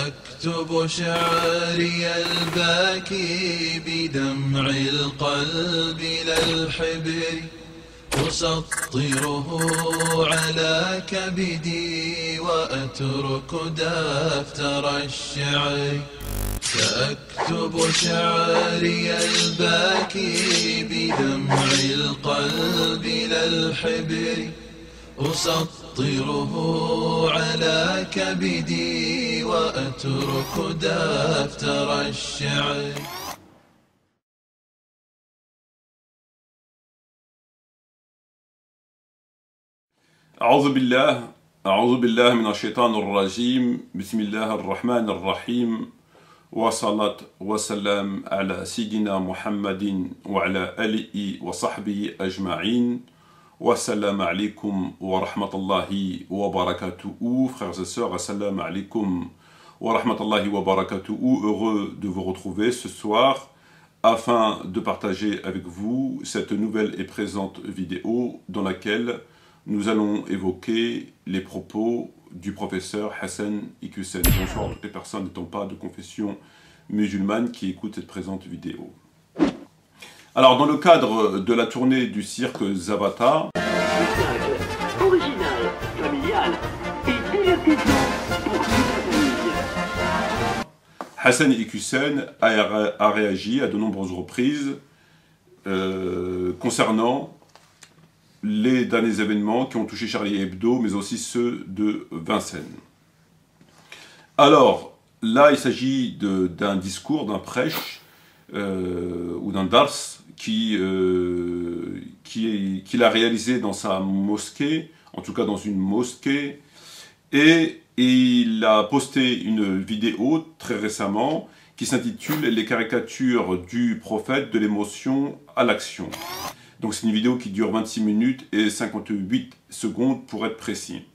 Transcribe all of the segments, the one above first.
سأكتب شعري الباكي بدمع القلب لا الحبر أسطره على كبدي وأترك دفتر الشعر سأكتب شعري الباكي بدمع القلب لا الحبر أسطره على كبدي وأترك دفتر الشعر. أعوذ بالله من الشيطان الرجيم. بسم الله الرحمن الرحيم. والصلاة والسلام على سيدنا محمد وعلى آله وصحبه أجمعين. Wassalamu alaikum wa rahmatullahi wa barakatuhu. Frères et sœurs, assalamu alaikum wa rahmatullahi wa barakatuhu. Heureux de vous retrouver ce soir afin de partager avec vous cette nouvelle et présente vidéo dans laquelle nous allons évoquer les propos du professeur Hassan Iqiyoussen. Bonsoir à toutes les personnes n'étant pas de confession musulmane qui écoutent cette présente vidéo. Alors, dans le cadre de la tournée du cirque Zavata, original, familial et divertissant pour toute la famille, Hassan Iqiyoussen a réagi à de nombreuses reprises concernant les derniers événements qui ont touché Charlie Hebdo, mais aussi ceux de Vincennes. Alors, là, il s'agit d'un discours, d'un prêche, ou d'un dars, qu'il a réalisé dans sa mosquée, en tout cas dans une mosquée, et il a posté une vidéo très récemment qui s'intitule « Les caricatures du prophète de l'émotion à l'action ». Donc c'est une vidéo qui dure 26 minutes et 58 secondes pour être précis.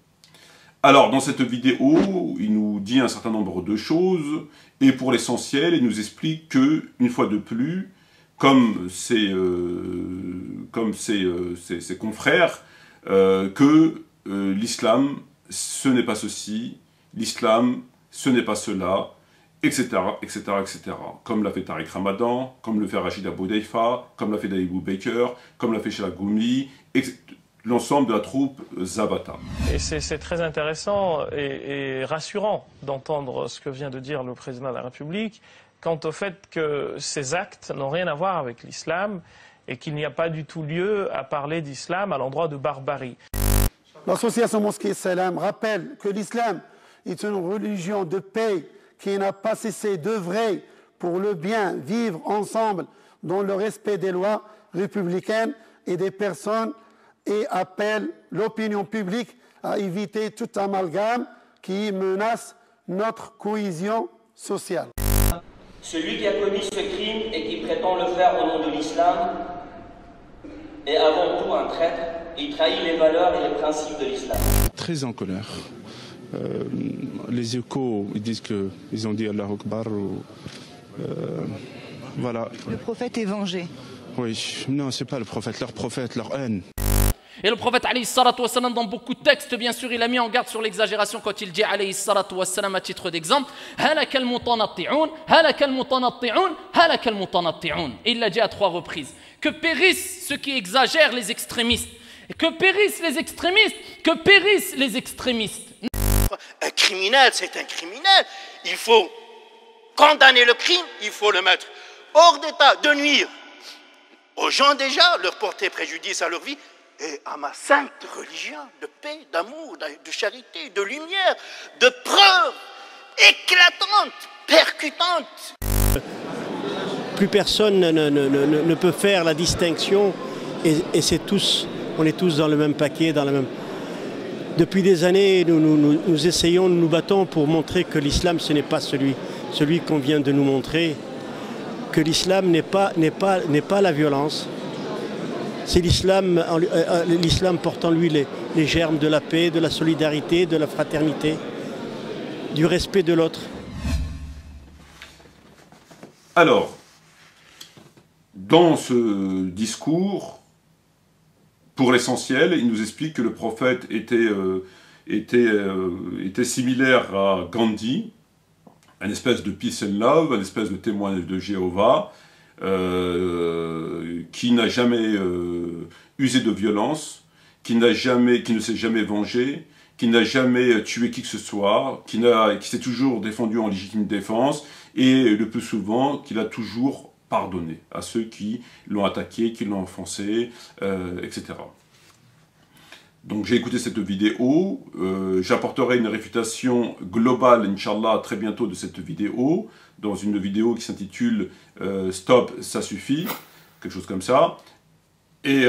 Alors dans cette vidéo, il nous dit un certain nombre de choses, et pour l'essentiel, il nous explique que, une fois de plus, comme ses confrères, que l'islam, ce n'est pas ceci, l'islam, ce n'est pas cela, etc., etc., etc. Comme l'a fait Tariq Ramadan, comme le fait Rachid Abou Deifa, comme l'a fait Daïbou Baker, comme l'a fait Sheila Goumi, l'ensemble de la troupe Zavata. Et c'est très intéressant et rassurant d'entendre ce que vient de dire le président de la République quant au fait que ces actes n'ont rien à voir avec l'islam et qu'il n'y a pas du tout lieu à parler d'islam à l'endroit de barbarie. L'association Mosquée Salam rappelle que l'islam est une religion de paix qui n'a pas cessé d'œuvrer pour le bien vivre ensemble dans le respect des lois républicaines et des personnes et appelle l'opinion publique à éviter tout amalgame qui menace notre cohésion sociale. Celui qui a commis ce crime et qui prétend le faire au nom de l'islam est avant tout un traître. Il trahit les valeurs et les principes de l'islam. Très en colère. Les échos, ils disent qu'ils ont dit Allah Akbar. Voilà. Le prophète est vengé. Oui, non, c'est pas le prophète, leur haine. Et le prophète alayhi salatu wassalam, dans beaucoup de textes, bien sûr, il a mis en garde sur l'exagération quand il dit alayhi salatu wassalam à titre d'exemple halakal mutanatti'un, halakal mutanatti'un, halakal mutanatti'un. Et il l'a dit à 3 reprises. Que périssent ceux qui exagèrent, les extrémistes. Que périssent les extrémistes. Que périssent les extrémistes. Un criminel, c'est un criminel. Il faut condamner le crime, il faut le mettre hors d'état, de nuire aux gens déjà, leur porter préjudice à leur vie. Et à ma sainte religion de paix, d'amour, de charité, de lumière, de preuves éclatantes, percutantes. Plus personne ne peut faire la distinction et c'est tous, on est tous dans le même paquet, dans la même... Depuis des années, nous essayons, nous battons pour montrer que l'islam, ce n'est pas celui qu'on vient de nous montrer, que l'islam n'est pas la violence. C'est l'islam porte en lui les germes de la paix, de la solidarité, de la fraternité, du respect de l'autre. Alors, dans ce discours, pour l'essentiel, il nous explique que le prophète était similaire à Gandhi, un espèce de peace and love, un espèce de témoin de Jéhovah, qui n'a jamais usé de violence, qui ne s'est jamais vengé, qui n'a jamais tué qui que ce soit, qui s'est toujours défendu en légitime défense, et le plus souvent, qu'il a toujours pardonné à ceux qui l'ont attaqué, qui l'ont offensé, etc. Donc j'ai écouté cette vidéo, j'apporterai une réfutation globale, Inch'Allah, très bientôt de cette vidéo, dans une vidéo qui s'intitule « Stop, ça suffit », quelque chose comme ça. Et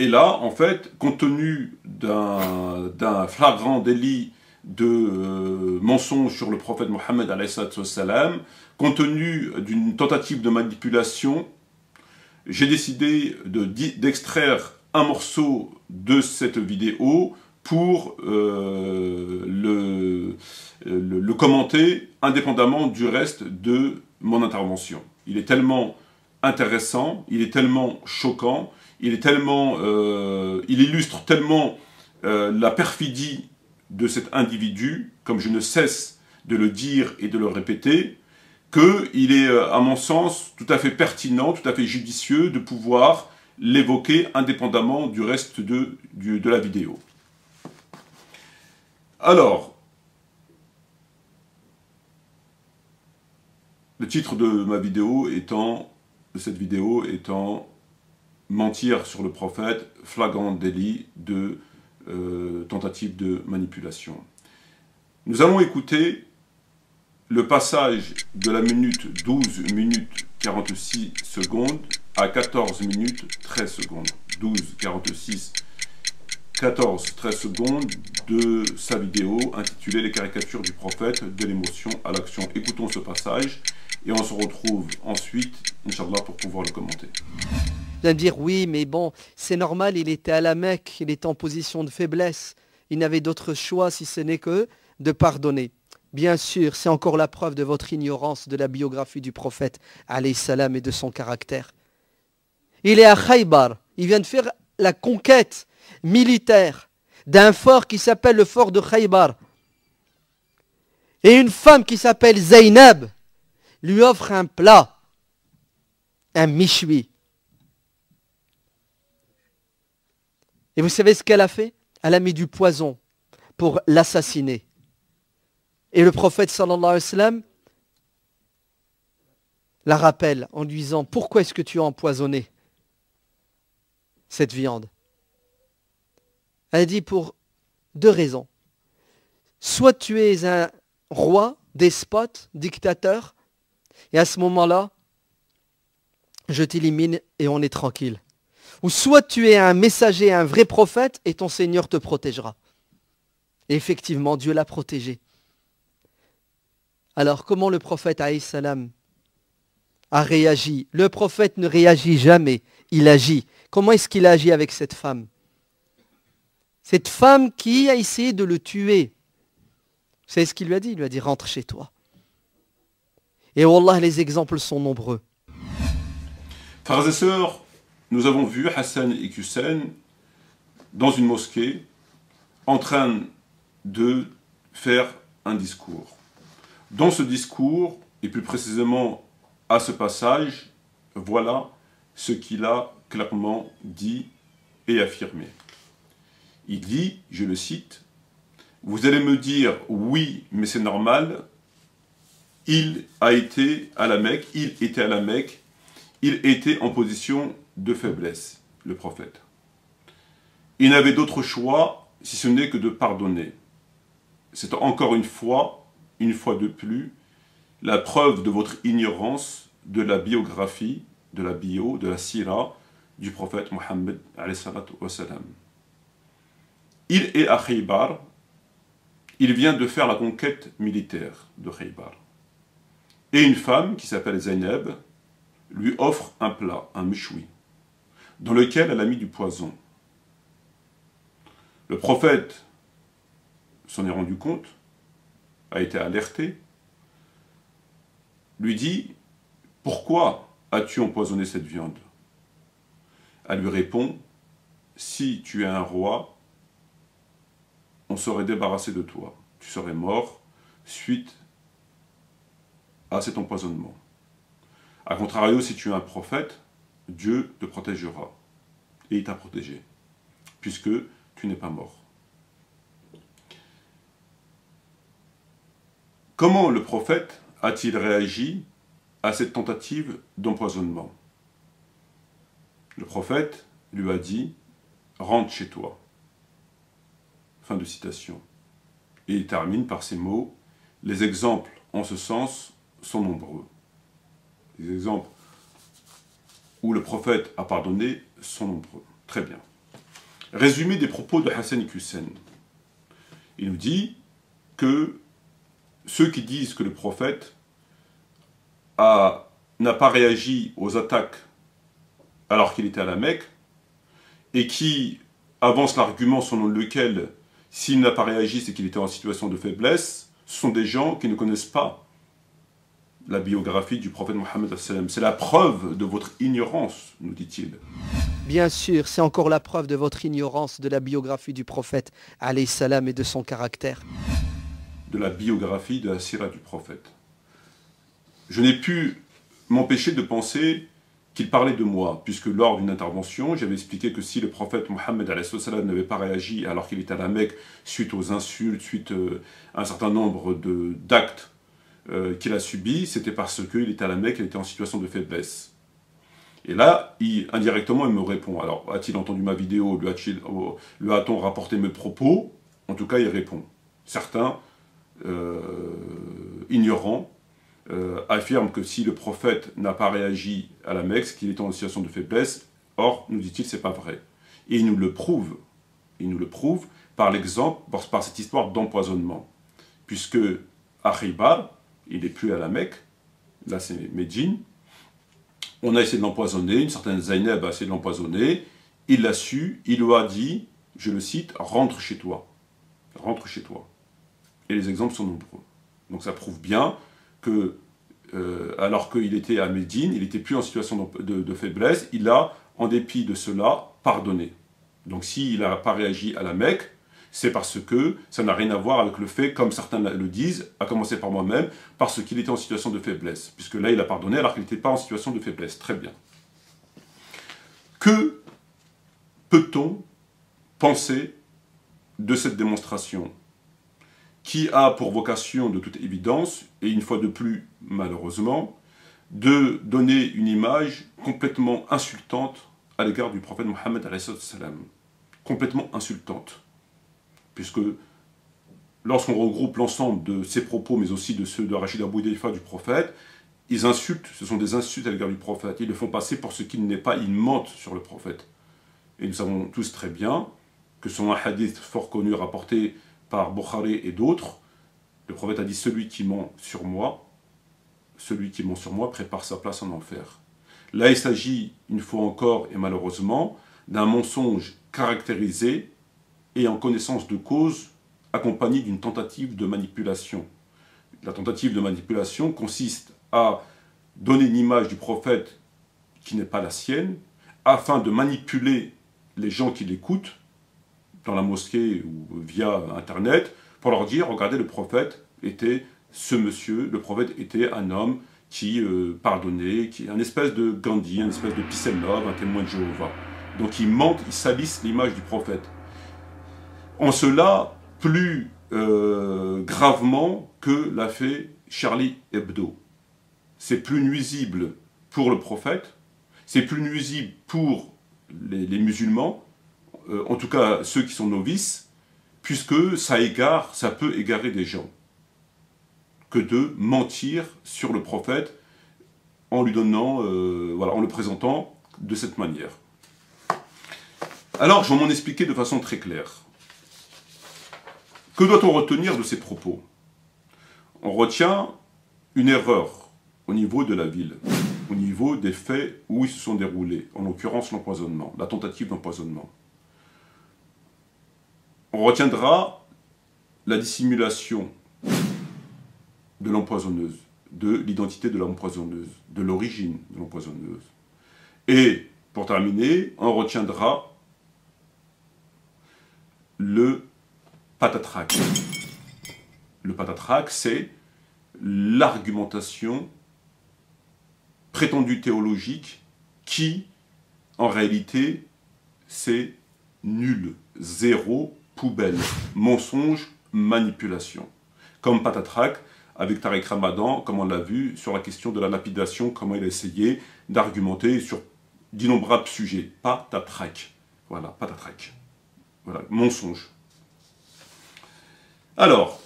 là, en fait, compte tenu d'un flagrant délit de mensonge sur le prophète Mohammed, compte tenu d'une tentative de manipulation, j'ai décidé d'extraire un morceau de cette vidéo pour le commenter indépendamment du reste de mon intervention. Il est tellement intéressant, il est tellement choquant, il illustre tellement la perfidie de cet individu, comme je ne cesse de le dire et de le répéter, qu'il est, à mon sens, tout à fait pertinent, tout à fait judicieux de pouvoir l'évoquer indépendamment du reste de la vidéo. Alors, le titre de cette vidéo étant « Mentir sur le prophète, flagrant délit de tentative de manipulation ». Nous allons écouter le passage de la minute 12 minutes 46 secondes à 14 minutes 13 secondes. 12, 46, 14, 13 secondes de sa vidéo intitulée « Les caricatures du prophète, de l'émotion à l'action ». Écoutons ce passage et on se retrouve ensuite, Inch'Allah, pour pouvoir le commenter. Vous allez me dire, oui, mais bon, c'est normal, il était à la Mecque, il était en position de faiblesse. Il n'avait d'autre choix, si ce n'est que de pardonner. Bien sûr, c'est encore la preuve de votre ignorance de la biographie du prophète, alayhi salam, et de son caractère. Il est à Khaybar, il vient de faire la conquête militaire d'un fort qui s'appelle le fort de Khaybar. Et une femme qui s'appelle Zaynab lui offre un plat, un mishwi. Et vous savez ce qu'elle a fait? Elle a mis du poison pour l'assassiner. Et le prophète sallallahu alayhi wa sallam la rappelle en lui disant « Pourquoi est-ce que tu as empoisonné cette viande ?» Elle dit pour deux raisons. Soit tu es un roi, despote, dictateur, et à ce moment-là, je t'élimine et on est tranquille. Ou soit tu es un messager, un vrai prophète, et ton Seigneur te protégera. Et effectivement, Dieu l'a protégé. Alors, comment le prophète alayhi salam a réagi? Le prophète ne réagit jamais, il agit. Comment est-ce qu'il a agi avec cette femme? Cette femme qui a essayé de le tuer. Vous savez ce qu'il lui a dit? Il lui a dit, rentre chez toi. Et wallah, les exemples sont nombreux. Frères et sœurs, nous avons vu Hassan et Hussein dans une mosquée en train de faire un discours. Dans ce discours, et plus précisément à ce passage, voilà ce qu'il a clairement dit et affirmé. Il dit, je le cite, « Vous allez me dire, oui, mais c'est normal, il était à la Mecque, il était en position de faiblesse, le prophète. Il n'avait d'autre choix, si ce n'est que de pardonner. C'est encore une fois de plus, la preuve de votre ignorance de la biographie, de la sira du prophète Mohammed alayhi salatu wa salam. Il est à Khaybar, il vient de faire la conquête militaire de Khaybar. Et une femme qui s'appelle Zaynab lui offre un plat, un mishwi, dans lequel elle a mis du poison. Le prophète s'en est rendu compte, a été alerté, lui dit « Pourquoi as-tu empoisonné cette viande ?» Elle lui répond « Si tu es un roi, on serait débarrassé de toi. Tu serais mort, suite à cet empoisonnement. A contrario, si tu es un prophète, Dieu te protégera. Et il t'a protégé, puisque tu n'es pas mort. Comment le prophète a-t-il réagi à cette tentative d'empoisonnement? Le prophète lui a dit « Rentre chez toi ». Fin de citation. Et il termine par ces mots « Les exemples en ce sens sont nombreux ». Les exemples où le prophète a pardonné sont nombreux. Très bien. Résumé des propos de Hassan Hussein. Il nous dit que ceux qui disent que le prophète n'a pas réagi aux attaques alors qu'il était à la Mecque, et qui avancent l'argument selon lequel s'il n'a pas réagi, c'est qu'il était en situation de faiblesse, ce sont des gens qui ne connaissent pas la biographie du prophète Mohammed. C'est la preuve de votre ignorance, nous dit-il. Bien sûr, c'est encore la preuve de votre ignorance de la biographie du prophète alayhi salam et de son caractère. De la biographie de la sira du prophète. Je n'ai pu m'empêcher de penser qu'il parlait de moi, puisque lors d'une intervention, j'avais expliqué que si le prophète Mohammed n'avait pas réagi alors qu'il était à la Mecque suite aux insultes, suite à un certain nombre d'actes qu'il a subis, c'était parce qu'il était à la Mecque, il était en situation de faiblesse. Et là, indirectement, il me répond. Alors, a-t-il entendu ma vidéo? Lui a-t-on rapporté mes propos? En tout cas, il répond. Certains, ignorants, affirme que si le prophète n'a pas réagi à la Mecque, qu'il est en situation de faiblesse. Or, nous dit-il, c'est pas vrai. Et il nous le prouve. Il nous le prouve par l'exemple, par cette histoire d'empoisonnement. Puisque à Khaybar, il n'est plus à la Mecque, là c'est Médine, on a essayé de l'empoisonner, une certaine Zaynab a essayé de l'empoisonner, il l'a su, il lui a dit, je le cite, rentre chez toi. Rentre chez toi. Et les exemples sont nombreux. Donc ça prouve bien que, alors qu'il était à Médine, il n'était plus en situation de faiblesse, il a, en dépit de cela, pardonné. Donc s'il n'a pas réagi à la Mecque, c'est parce que ça n'a rien à voir avec le fait, comme certains le disent, à commencer par moi-même, parce qu'il était en situation de faiblesse. Puisque là, il a pardonné alors qu'il n'était pas en situation de faiblesse. Très bien. Que peut-on penser de cette démonstration qui a pour vocation, de toute évidence, et une fois de plus, malheureusement, de donner une image complètement insultante à l'égard du prophète Mohammed alayhi salam. Complètement insultante. Puisque lorsqu'on regroupe l'ensemble de ses propos, mais aussi de ceux de Rachid Abou Hudayfa du prophète, ils insultent, ce sont des insultes à l'égard du prophète. Ils le font passer pour ce qu'il n'est pas, ils mentent sur le prophète. Et nous savons tous très bien que selon un hadith fort connu rapporté par Bukhari et d'autres, le prophète a dit « Celui qui ment sur moi prépare sa place en enfer ». Là, il s'agit, une fois encore et malheureusement, d'un mensonge caractérisé et en connaissance de cause, accompagné d'une tentative de manipulation. La tentative de manipulation consiste à donner une image du prophète qui n'est pas la sienne, afin de manipuler les gens qui l'écoutent, dans la mosquée ou via Internet, pour leur dire, regardez, le prophète était ce monsieur, le prophète était un homme qui pardonnait, qui est un espèce de Gandhi, un espèce de Peace and Love, un témoin de Jéhovah. Donc ils mentent, ils salissent l'image du prophète. En cela, plus gravement que l'a fait Charlie Hebdo. C'est plus nuisible pour le prophète, c'est plus nuisible pour les musulmans, en tout cas ceux qui sont novices, puisque ça peut égarer des gens, que de mentir sur le prophète en lui donnant, en le présentant de cette manière. Alors, je vais m'en expliquer de façon très claire. Que doit-on retenir de ces propos? On retient une erreur au niveau de la ville, au niveau des faits où ils se sont déroulés, en l'occurrence l'empoisonnement, la tentative d'empoisonnement. On retiendra la dissimulation de l'empoisonneuse, de l'identité de l'empoisonneuse, de l'origine de l'empoisonneuse. Et, pour terminer, on retiendra le patatrac. Le patatrak, c'est l'argumentation prétendue théologique qui, en réalité, c'est nul, zéro, poubelle, mensonge, manipulation. Comme patatrak, avec Tariq Ramadan, comme on l'a vu, sur la question de la lapidation, comment il a essayé d'argumenter sur d'innombrables sujets. Patatrak. Voilà, patatrak. Voilà, mensonge. Alors,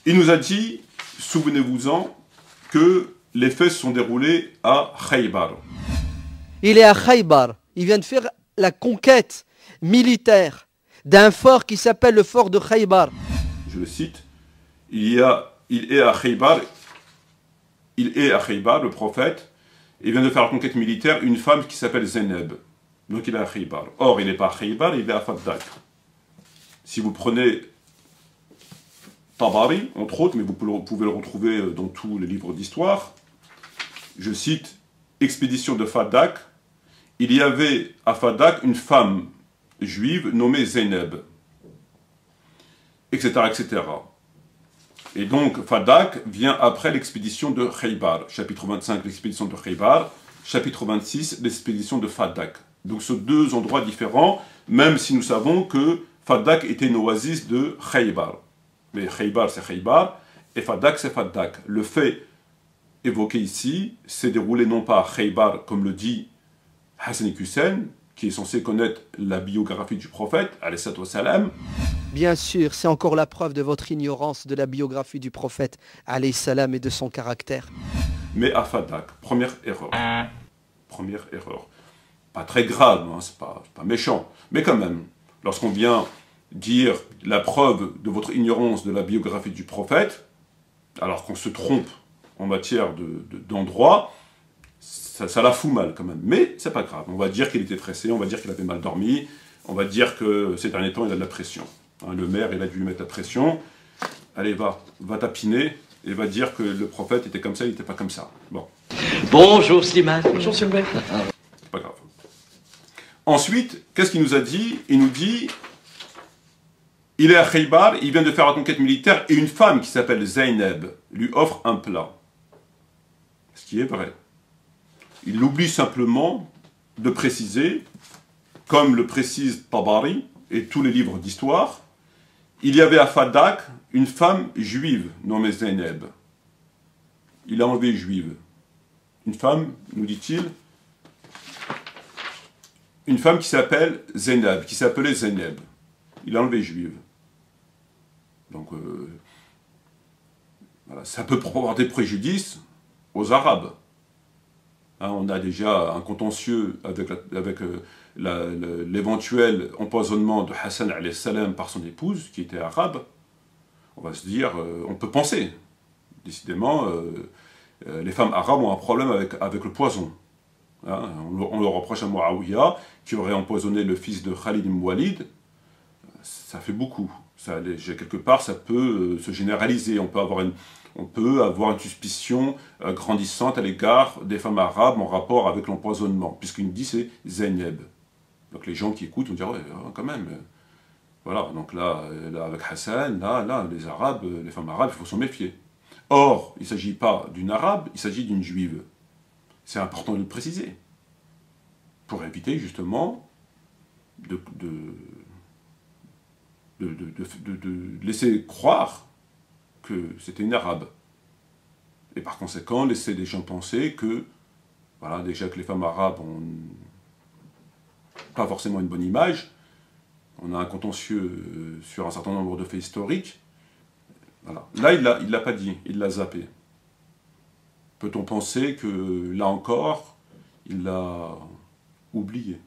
il nous a dit, souvenez-vous-en, que les faits se sont déroulés à Khaybar. Il est à Khaybar. Il vient de faire la conquête militaire d'un fort qui s'appelle le fort de Khaybar. Je le cite. Il est à Khaybar, le prophète, et vient de faire la conquête militaire une femme qui s'appelle Zainab. Donc il est à Khaybar. Or, il n'est pas à Khaybar, il est à Faddak. Si vous prenez Tabari, entre autres, mais vous pouvez le retrouver dans tous les livres d'histoire, je cite, expédition de Faddak, il y avait à Faddak une femme juive nommée Zainab, etc., etc. Et donc, Faddak vient après l'expédition de Khaybar. Chapitre 25, l'expédition de Khaybar. Chapitre 26, l'expédition de Faddak. Donc, ce sont deux endroits différents, même si nous savons que Faddak était une oasis de Khaybar. Mais Khaybar, c'est Khaybar, et Faddak, c'est Faddak. Le fait évoqué ici s'est déroulé non pas à Khaybar, comme le dit Hassan Hussein, qui est censé connaître la biographie du prophète, alayhi salatu wassalam. Bien sûr, c'est encore la preuve de votre ignorance de la biographie du prophète, alayhi salam, et de son caractère. Mais à Faddak, première erreur. Première erreur. Pas très grave, hein, c'est pas méchant. Mais quand même, lorsqu'on vient dire la preuve de votre ignorance de la biographie du prophète, alors qu'on se trompe en matière d'endroit, ça la fout mal quand même. Mais c'est pas grave. On va dire qu'il était stressé, on va dire qu'il avait mal dormi, on va dire que ces derniers temps, il a de la pression. Hein, le maire, il a dû lui mettre la pression. Allez, va tapiner et va dire que le prophète était comme ça, il n'était pas comme ça. Bon. Bonjour Slimane. Bonjour Sylvain. C'est pas grave. Ensuite, qu'est-ce qu'il nous a dit? Il nous dit, il est à Khaybar, il vient de faire la conquête militaire, et une femme qui s'appelle Zainab lui offre un plat. Ce qui est vrai. Il oublie simplement de préciser, comme le précise Tabari et tous les livres d'histoire, il y avait à Faddak une femme juive nommée Zainab. Il a enlevé juive. Une femme, nous dit-il, une femme qui s'appelle Zainab, qui s'appelait Zainab. Il a enlevé juive. Donc, voilà, ça peut porter préjudice aux Arabes. Hein, on a déjà un contentieux avec l'éventuel empoisonnement de Hassan alayhi salam par son épouse, qui était arabe. On va se dire, on peut penser, décidément, les femmes arabes ont un problème avec le poison. Hein, on le reproche à Muawiyah, qui aurait empoisonné le fils de Khalid ibn Walid. Ça fait beaucoup. Quelque part, ça peut se généraliser. On peut avoir une suspicion grandissante à l'égard des femmes arabes en rapport avec l'empoisonnement, puisqu'il nous dit c'est Zainab. Donc les gens qui écoutent vont dire, ouais, quand même. Voilà, donc là avec Hassan, les Arabes, les femmes arabes, il faut s'en méfier. Or, il ne s'agit pas d'une arabe, il s'agit d'une juive. C'est important de le préciser, pour éviter justement de laisser croire que c'était une arabe. Et par conséquent, laisser les gens penser que, voilà, déjà que les femmes arabes ont pas forcément une bonne image, on a un contentieux sur un certain nombre de faits historiques. Voilà. Là, il l'a pas dit, il l'a zappé. Peut-on penser que, là encore, il l'a oublié?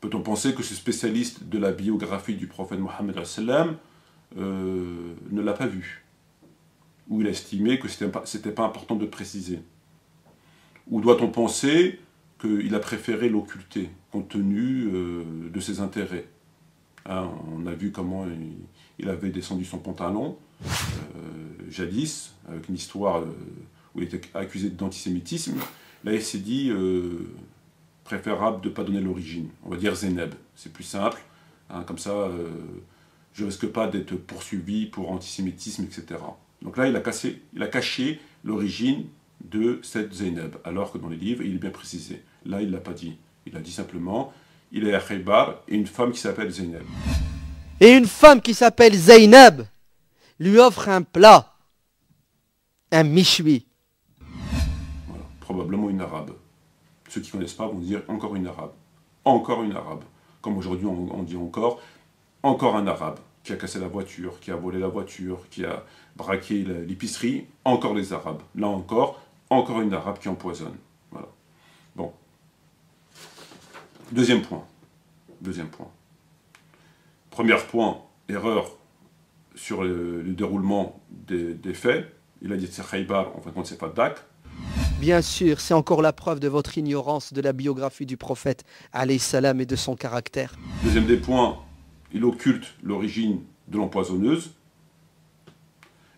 Peut-on penser que ce spécialiste de la biographie du prophète Mohammed ne l'a pas vu? Ou il a estimé que ce n'était pas important de préciser? Ou doit-on penser qu'il a préféré l'occulter, compte tenu de ses intérêts? Hein, on a vu comment il avait descendu son pantalon, jadis, avec une histoire où il était accusé d'antisémitisme. Là, il s'est dit, préférable de ne pas donner l'origine. On va dire Zeynep, c'est plus simple. Hein, comme ça, je ne risque pas d'être poursuivi pour antisémitisme, etc. Donc là, il a caché l'origine de cette Zeynep, alors que dans les livres, il est bien précisé. Là, il ne l'a pas dit. Il a dit simplement, il est à Khaybar et une femme qui s'appelle Zeynep. Et une femme qui s'appelle Zeynep lui offre un plat, un mishwi. Voilà, probablement une arabe. Ceux qui ne connaissent pas vont dire encore une arabe. Encore une arabe. Comme aujourd'hui on dit encore un arabe qui a cassé la voiture, qui a volé la voiture, qui a braqué l'épicerie, encore les arabes. Là encore une arabe qui empoisonne. Voilà. Bon. Deuxième point. Premier point, erreur sur le déroulement des faits. Il a dit que c'est Khaybar, en fin de compte c'est Fadak. Bien sûr, c'est encore la preuve de votre ignorance de la biographie du prophète, alayhi salam, et de son caractère. Deuxième des points, il occulte l'origine de l'empoisonneuse.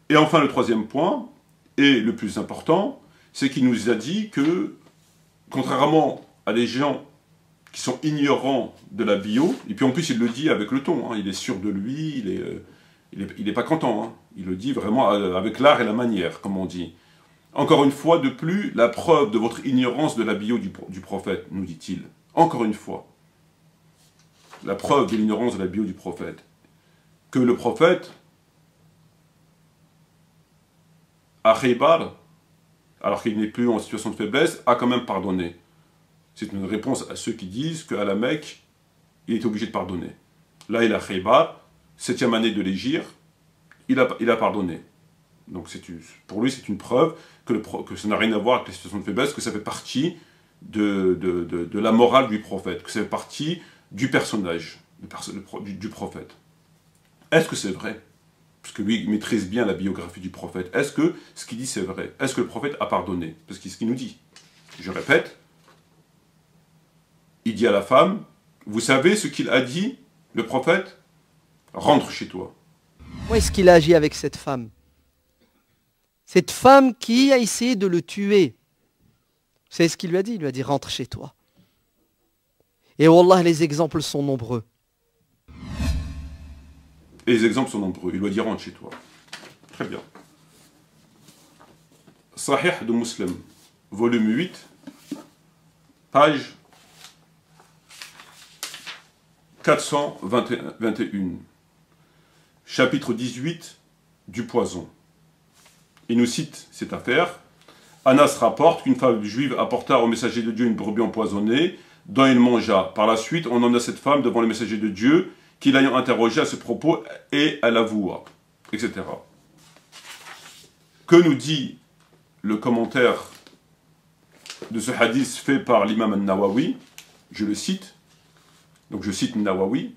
Et enfin, le troisième point, et le plus important, c'est qu'il nous a dit que, contrairement à des gens qui sont ignorants de la bio, et puis en plus il le dit avec le ton, hein, il est sûr de lui, il est pas content, hein, il le dit vraiment avec l'art et la manière, comme on dit. Encore une fois, de plus, la preuve de votre ignorance de la bio du prophète, nous dit-il. Encore une fois. La preuve de l'ignorance de la bio du prophète. Que le prophète, à Khaybar, alors qu'il n'est plus en situation de faiblesse, a quand même pardonné. C'est une réponse à ceux qui disent qu'à la Mecque, il est obligé de pardonner. Là, il est à Khaybar, 7e année de l'Hégire, il a pardonné. Donc pour lui, c'est une preuve que ça n'a rien à voir avec la situation de faiblesse, que ça fait partie de la morale du prophète, que ça fait partie du personnage du prophète. Est-ce que c'est vrai? Parce que lui, il maîtrise bien la biographie du prophète. Est-ce que ce qu'il dit, c'est vrai? Est-ce que le prophète a pardonné? Parce que c'est ce qu'il nous dit. Je répète, il dit à la femme, vous savez ce qu'il a dit, le prophète? Rentre chez toi. Comment est-ce qu'il a agi avec cette femme? Cette femme qui a essayé de le tuer. C'est ce qu'il lui a dit. Il lui a dit, rentre chez toi. Et wallah, les exemples sont nombreux. Et les exemples sont nombreux. Il lui a dit, rentre chez toi. Très bien. Sahih de Muslim, volume 8, page 421. Chapitre 18 du poison. Il nous cite cette affaire. Anas rapporte qu'une femme juive apporta au messager de Dieu une brebis empoisonnée, dont il mangea. Par la suite, on emmena cette femme devant le messager de Dieu, qui l'ayant interrogé à ce propos, et elle avoua, etc. Que nous dit le commentaire de ce hadith fait par l'imam al-Nawawi? Je le cite. Donc je cite Nawawi.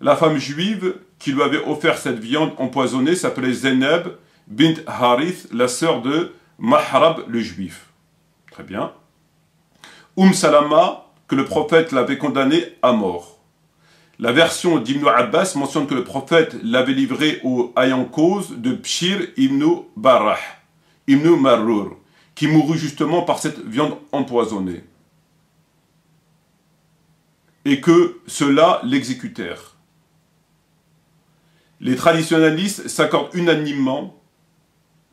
La femme juive qui lui avait offert cette viande empoisonnée s'appelait Zeynep bint Harith, la sœur de Mahrab le juif. Très bien. Salama, que le prophète l'avait condamné à mort. La version d'Ibn Abbas mentionne que le prophète l'avait livré au ayant cause de Bshir ibn Barah, ibn Marrour, qui mourut justement par cette viande empoisonnée. Et que ceux-là l'exécutèrent. Les traditionalistes s'accordent unanimement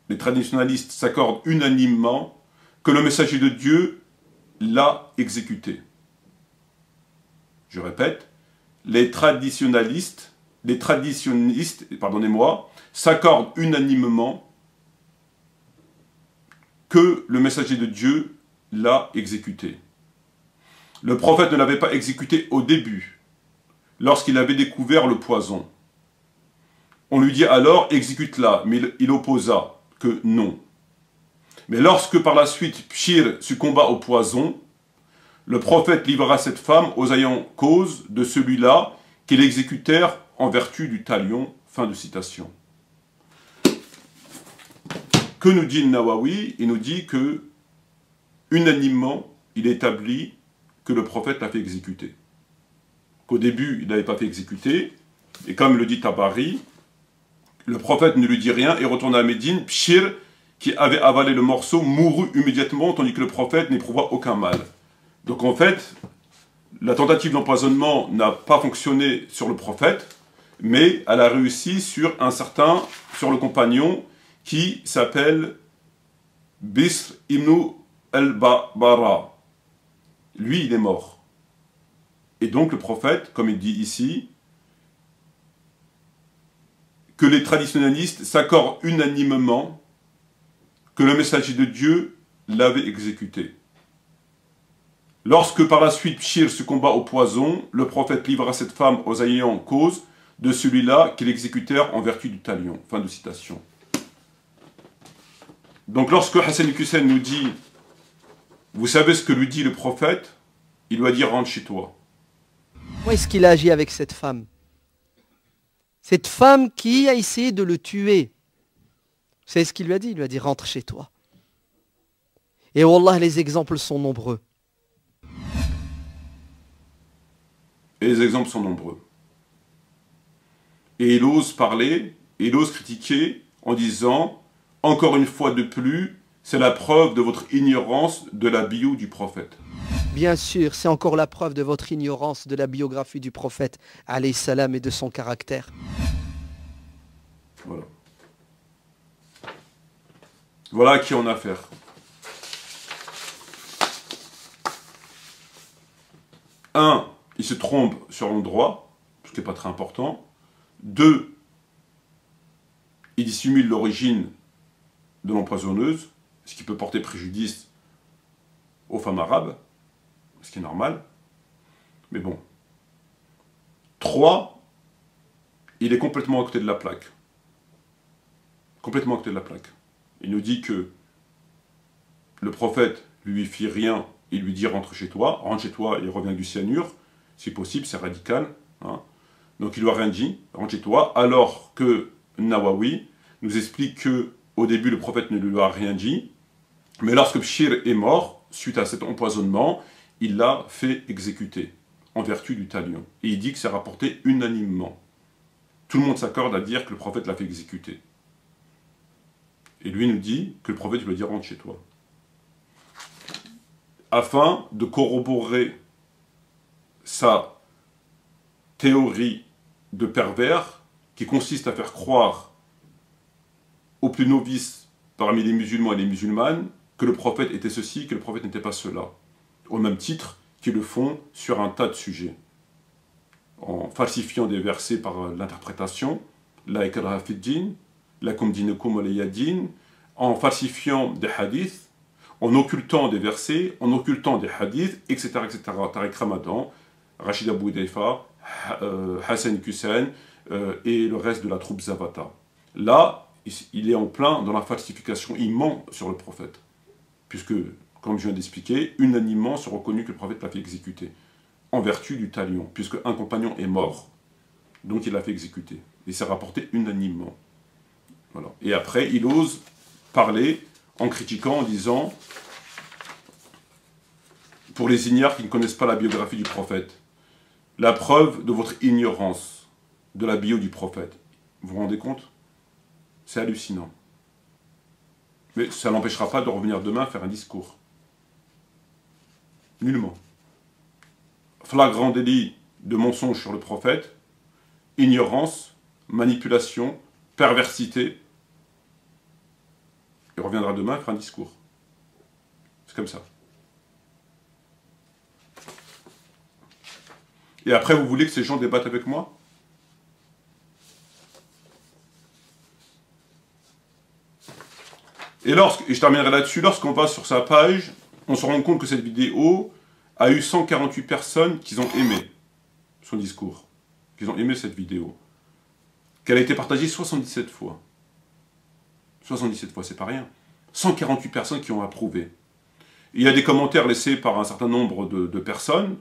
que le messager de Dieu l'a exécuté. Je répète, les traditionnistes, s'accordent unanimement que le messager de Dieu l'a exécuté. Le prophète ne l'avait pas exécuté au début, lorsqu'il avait découvert le poison. On lui dit alors, exécute-la, mais il opposa que non. Mais lorsque par la suite Bshir succomba au poison, le prophète livra cette femme aux ayants cause de celui-là qu'ils exécutèrent en vertu du talion. Fin de citation. Que nous dit le Nawawi? Il nous dit que, unanimement, il établit que le prophète l'a fait exécuter. Qu'au début, il n'avait pas fait exécuter, et comme le dit Tabari, le prophète ne lui dit rien et retourne à Médine. Bshir, qui avait avalé le morceau, mourut immédiatement, tandis que le prophète n'éprouva aucun mal. Donc en fait, la tentative d'empoisonnement n'a pas fonctionné sur le prophète, mais elle a réussi sur le compagnon qui s'appelle Bisr ibn al-Bara. Lui, il est mort. Et donc le prophète, comme il dit ici, que les traditionnalistes s'accordent unanimement que le messager de Dieu l'avait exécuté. Lorsque par la suite Bchir se combat au poison, le prophète livra cette femme aux ayants cause de celui-là qu'ils exécutèrent en vertu du talion. Fin de citation. Donc lorsque Hassan Hussein nous dit « Vous savez ce que lui dit le prophète ?» Il lui a dit « Rentre chez toi ». Comment est-ce qu'il a agi avec cette femme? Cette femme qui a essayé de le tuer. Vous savez ce qu'il lui a dit? Il lui a dit « Rentre chez toi ». Et wallah, les exemples sont nombreux. Et les exemples sont nombreux. Et il ose parler, il ose critiquer en disant, encore une fois de plus, c'est la preuve de votre ignorance de la bio du prophète. Bien sûr, c'est encore la preuve de votre ignorance de la biographie du prophète, alayhi salam, et de son caractère. Voilà. Voilà à qui on a affaire. Un, il se trompe sur l'endroit, ce qui n'est pas très important. Deux, il dissimule l'origine de l'empoisonneuse, ce qui peut porter préjudice aux femmes arabes, ce qui est normal. Mais bon. 3, il est complètement à côté de la plaque. Complètement à côté de la plaque. Il nous dit que le prophète lui fit rien, il lui dit rentre chez toi, il revient du cyanure, si possible, c'est radical. Hein. Donc il lui a rien dit, rentre chez toi, alors que Nawawi nous explique que au début le prophète ne lui a rien dit, mais lorsque Bchir est mort, suite à cet empoisonnement, il l'a fait exécuter, en vertu du talion. Et il dit que c'est rapporté unanimement. Tout le monde s'accorde à dire que le prophète l'a fait exécuter. Et lui nous dit que le prophète lui a dit rentre chez toi. Afin de corroborer sa théorie de pervers qui consiste à faire croire aux plus novices parmi les musulmans et les musulmanes que le prophète était ceci, que le prophète n'était pas cela. Au même titre qu'ils le font sur un tas de sujets. En falsifiant des versets par l'interprétation, la ikraha fi din, lakum dinukum waliya din, en falsifiant des hadiths, en occultant des versets, en occultant des hadiths, etc. etc. Tariq Ramadan, Rachid Abou Hudayfa, Hassan Hussein et le reste de la troupe Zavata. Là, il est en plein dans la falsification, il ment sur le prophète. Puisque, comme je viens d'expliquer, unanimement sont reconnus que le prophète l'a fait exécuter, en vertu du talion, puisque un compagnon est mort. Donc il l'a fait exécuter. Et c'est rapporté unanimement. Voilà. Et après, il ose parler en critiquant, en disant, pour les ignares qui ne connaissent pas la biographie du prophète, la preuve de votre ignorance de la bio du prophète. Vous vous rendez compte? C'est hallucinant. Mais ça n'empêchera pas de revenir demain faire un discours. Nullement. Flagrant délit de mensonge sur le prophète, ignorance, manipulation, perversité. Il reviendra demain faire un discours. C'est comme ça. Et après, vous voulez que ces gens débattent avec moi? Et je terminerai là-dessus, lorsqu'on va sur sa page, on se rend compte que cette vidéo a eu 148 personnes qui ont aimé son discours, qui ont aimé cette vidéo, qu'elle a été partagée 77 fois. 77 fois, c'est pas rien. 148 personnes qui ont approuvé. Il y a des commentaires laissés par un certain nombre de personnes,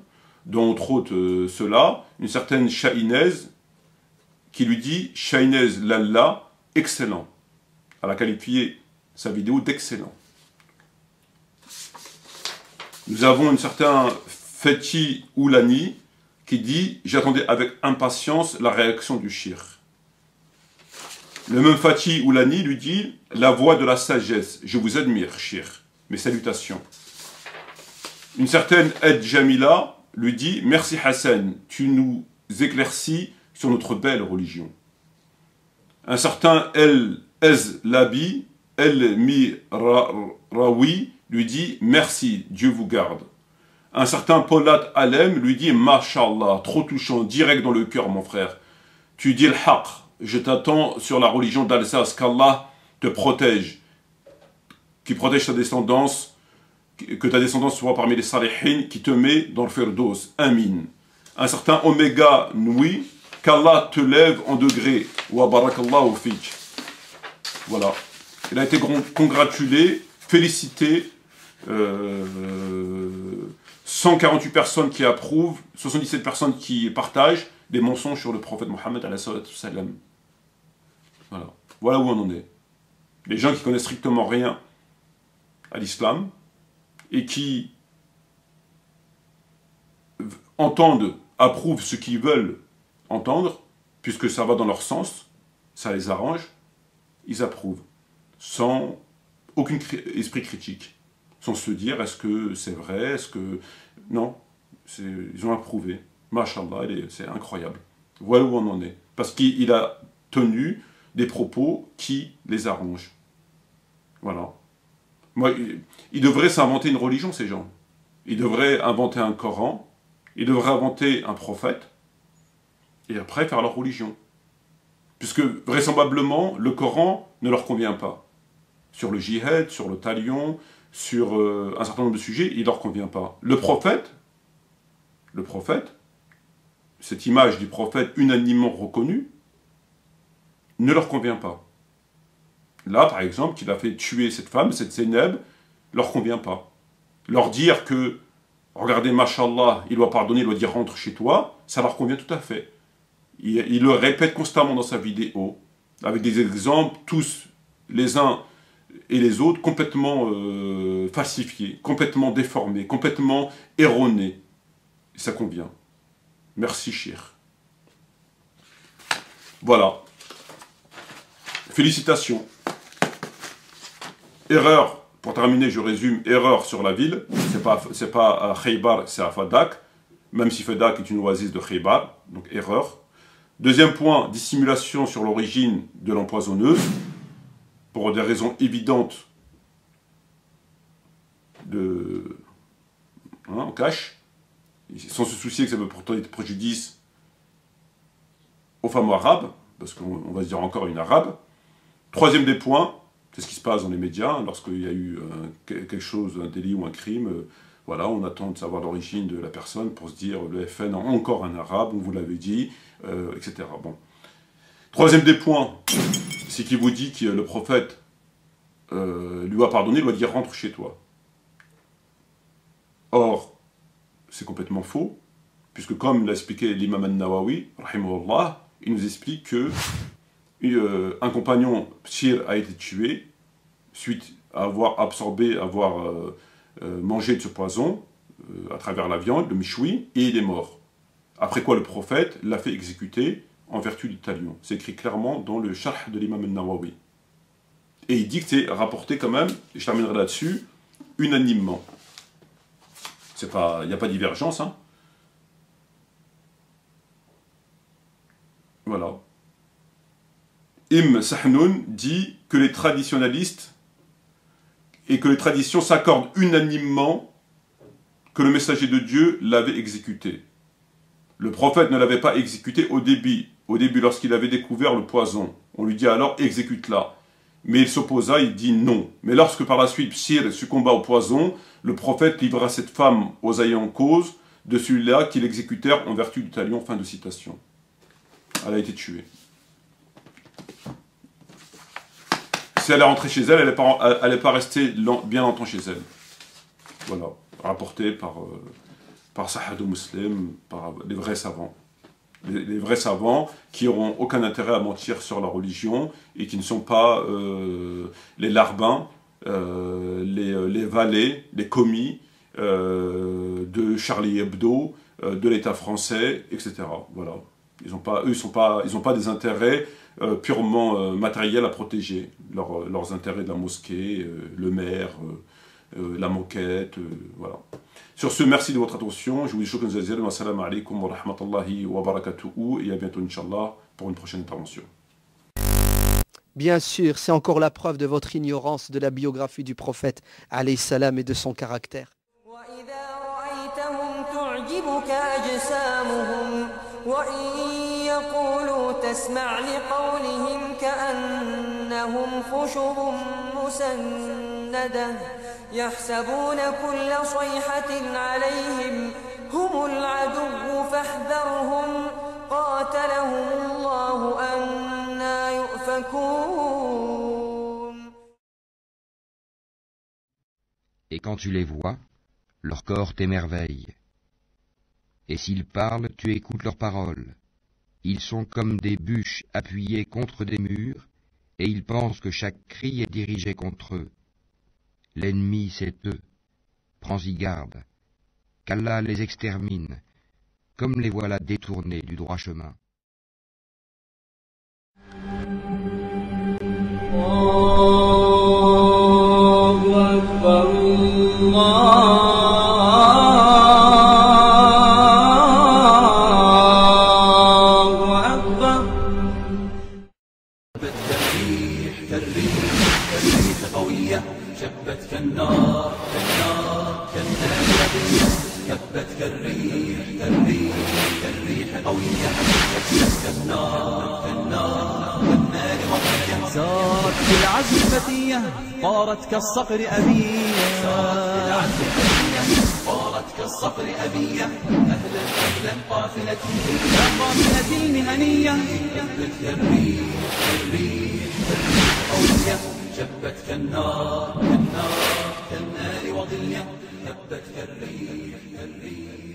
dont entre autres ceux-là, une certaine Shahinez, qui lui dit « Shahinez Lalla, excellent ». Elle a qualifié sa vidéo d'excellent. Nous avons une certaine Fethi Oulani qui dit « J'attendais avec impatience la réaction du shir ». Le même Fethi Oulani lui dit « La voix de la sagesse, je vous admire, shir, mes salutations ». Une certaine Ed Jamila lui dit « Merci Hassan, tu nous éclaircis sur notre belle religion. » Un certain El Labi, El Mirawi lui dit « Merci, Dieu vous garde. » Un certain Polat Alem lui dit « Mashallah, trop touchant, direct dans le cœur mon frère. Tu dis le haq, je t'attends sur la religion d'Alsace, qu'Allah te protège, qui protège ta descendance, que ta descendance soit parmi les salihin, qui te met dans le firdos. Amin. » Un certain Oméga Nui, qu'Allah te lève en degré. Wa barakallahu fik. Voilà. Il a été congratulé, félicité. 148 personnes qui approuvent, 77 personnes qui partagent des mensonges sur le prophète Mohammed alayhi salam. Voilà. Voilà où on en est. Les gens qui connaissent strictement rien à l'islam et qui entendent, approuvent ce qu'ils veulent entendre, puisque ça va dans leur sens, ça les arrange, ils approuvent, sans aucun esprit critique, sans se dire est-ce que c'est vrai, est-ce que... Non, ils ont approuvé. Mashallah, c'est incroyable. Voilà où on en est. Parce qu'il a tenu des propos qui les arrangent. Voilà. Moi, ils devraient s'inventer une religion, ces gens. Ils devraient inventer un Coran, ils devraient inventer un prophète, et après faire leur religion. Puisque, vraisemblablement, le Coran ne leur convient pas. Sur le jihad, sur le talion, sur un certain nombre de sujets, il ne leur convient pas. Le prophète, cette image du prophète unanimement reconnue, ne leur convient pas. Là, par exemple, qu'il a fait tuer cette femme, cette Zeynep, leur convient pas. Leur dire que, regardez, mashallah, il doit pardonner, il doit dire rentre chez toi, ça leur convient tout à fait. Il le répète constamment dans sa vidéo, avec des exemples, tous les uns et les autres, complètement falsifiés, complètement déformés, complètement erronés. Et ça convient. Merci, Cheikh. Voilà. Félicitations. Erreur, pour terminer, je résume, erreur sur la ville. C'est pas à Khaybar, c'est à Fadak, même si Fadak est une oasis de Khaybar, donc erreur. Deuxième point, dissimulation sur l'origine de l'empoisonneuse, pour des raisons évidentes on cache, sans se soucier que ça peut porter préjudice aux femmes arabes, parce qu'on va se dire encore une arabe. Troisième des points, c'est ce qui se passe dans les médias, lorsqu'il y a eu quelque chose, un délit ou un crime, voilà, on attend de savoir l'origine de la personne pour se dire, le FN a encore un arabe, on vous l'avait dit, etc. Bon. Troisième des points, c'est qu'il vous dit que le prophète lui a pardonné, il doit dire rentre chez toi. Or, c'est complètement faux, puisque comme l'a expliqué l'imam al-Nawawi, rahimahullah, il nous explique que un compagnon Bshir a été tué suite à avoir absorbé, avoir mangé de ce poison à travers la viande, le michoui, et il est mort. Après quoi le prophète l'a fait exécuter en vertu du talion. C'est écrit clairement dans le Sharh de l'imam al-Nawawi. Et il dit que c'est rapporté quand même, et je terminerai là-dessus, unanimement. Il n'y a pas de divergence, hein. Voilà. Ibn Sahnoun dit que les traditionalistes et que les traditions s'accordent unanimement que le messager de Dieu l'avait exécuté. Le prophète ne l'avait pas exécuté au début lorsqu'il avait découvert le poison. On lui dit alors exécute-la. Mais il s'opposa, il dit non. Mais lorsque par la suite Bshir succomba au poison, le prophète livra cette femme aux ayants cause de celui-là qui l'exécutèrent en vertu du talion. Fin de citation. Elle a été tuée. Si elle est rentrée chez elle, elle n'est pas restée bien longtemps chez elle. Voilà. Rapporté par Sahadou Muslim, par les vrais savants. Les vrais savants qui n'auront aucun intérêt à mentir sur la religion et qui ne sont pas les larbins, les valets, les commis de Charlie Hebdo, de l'État français, etc. Voilà. Ils n'ont pas des intérêts purement matériels à protéger. Leurs intérêts de la mosquée, le maire, la moquette, voilà. Sur ce, merci de votre attention. Je vous dis shukran jazilan wa assalamu alaikum wa rahmatullahi wa barakatuhu et à bientôt Inch'Allah pour une prochaine intervention. Bien sûr, c'est encore la preuve de votre ignorance de la biographie du prophète alayhi salam et de son caractère. تسمع لقولهم كأنهم خشب مسندة يحسبون كل صيحة عليهم هم العدو فاحذرهم قاتلهم الله أنى يؤفكون. Et quand tu les vois, leur corps t'émerveille. Et s'ils parlent, tu écoutes leurs paroles. Ils sont comme des bûches appuyées contre des murs, et ils pensent que chaque cri est dirigé contre eux. L'ennemi, c'est eux. Prends-y garde, qu'Allah les extermine, comme les voilà détournés du droit chemin. سارت بالعزم فتية طارت كالصقر أبية طارت كالصقر أبية أهلا أهلا قافلتي يا قافلتي المهنية جبت كالريح كالريح كالريح قوية جبت كالنار كالنار كالنار وضية جبت كالريح كالريح